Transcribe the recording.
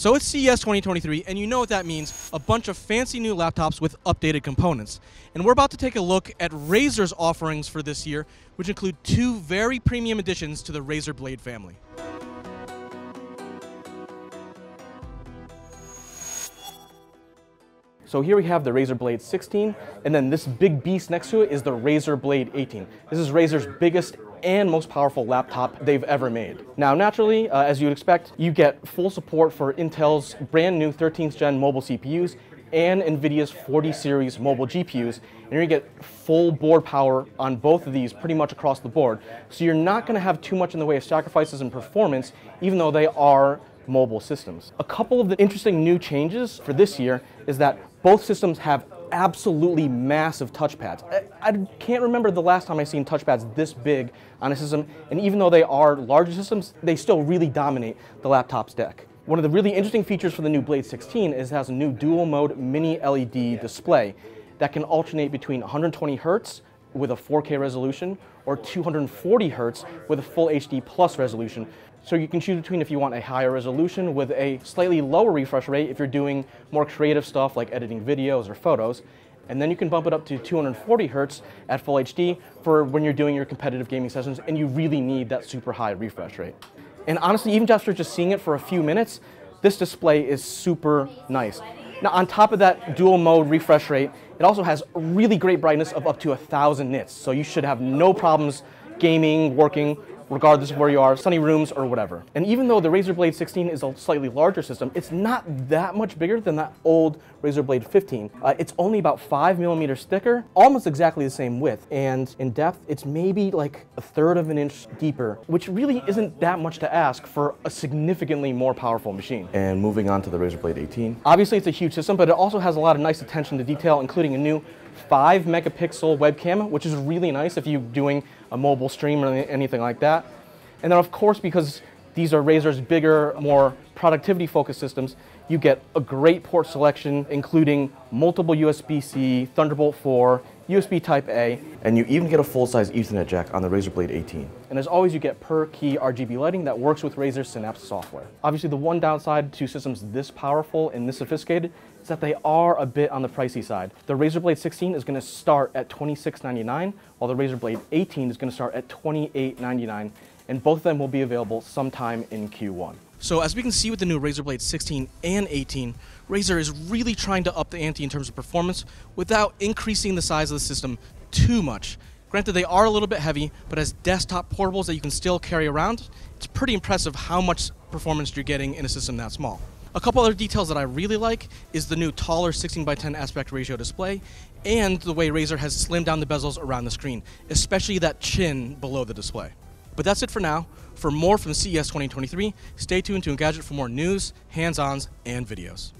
So it's CES 2023, and you know what that means, a bunch of fancy new laptops with updated components. And we're about to take a look at Razer's offerings for this year, which include two very premium additions to the Razer Blade family. So here we have the Razer Blade 16, and then this big beast next to it is the Razer Blade 18. This is Razer's biggest and most powerful laptop they've ever made. Now, naturally, as you'd expect, you get full support for Intel's brand new 13th gen mobile CPUs and NVIDIA's 40 series mobile GPUs, and you're gonna get full board power on both of these pretty much across the board. So you're not gonna have too much in the way of sacrifices in performance, even though they are mobile systems. A couple of the interesting new changes for this year is that both systems have absolutely massive touchpads. I can't remember the last time I've seen touchpads this big on a system, and even though they are larger systems, they still really dominate the laptop's deck. One of the really interesting features for the new Blade 16 is it has a new dual mode mini LED display that can alternate between 120 Hz with a 4K resolution or 240 Hz with a full HD plus resolution. So you can choose between if you want a higher resolution with a slightly lower refresh rate if you're doing more creative stuff like editing videos or photos, and then you can bump it up to 240 Hz at full HD for when you're doing your competitive gaming sessions and you really need that super high refresh rate. And honestly, even after just seeing it for a few minutes, this display is super nice. Now, on top of that dual mode refresh rate, it also has really great brightness of up to 1,000 nits, so you should have no problems gaming, working, regardless of where you are, sunny rooms or whatever. And even though the Razer Blade 16 is a slightly larger system, it's not that much bigger than that old Razer Blade 15. It's only about 5 millimeters thicker, almost exactly the same width. And in depth, it's maybe like 1/3 of an inch deeper, which really isn't that much to ask for a significantly more powerful machine. And moving on to the Razer Blade 18. Obviously, it's a huge system, but it also has a lot of nice attention to detail, including a new 5 megapixel webcam, which is really nice if you're doing a mobile stream or anything like that. And then of course, because these are Razer's bigger, more productivity focused systems, you get a great port selection, including multiple USB-C, Thunderbolt 4, USB Type-A, and you even get a full-size Ethernet jack on the Razer Blade 18. And as always, you get per-key RGB lighting that works with Razer's Synapse software. Obviously, the one downside to systems this powerful and this sophisticated is that they are a bit on the pricey side. The Razer Blade 16 is going to start at $2699, while the Razer Blade 18 is going to start at $2899, and both of them will be available sometime in Q1. So as we can see with the new Razer Blade 16 and 18, Razer is really trying to up the ante in terms of performance without increasing the size of the system too much. Granted, they are a little bit heavy, but as desktop portables that you can still carry around, it's pretty impressive how much performance you're getting in a system that small. A couple other details that I really like is the new taller 16:10 aspect ratio display and the way Razer has slimmed down the bezels around the screen, especially that chin below the display. But that's it for now. For more from CES 2023, stay tuned to Engadget for more news, hands-ons, and videos.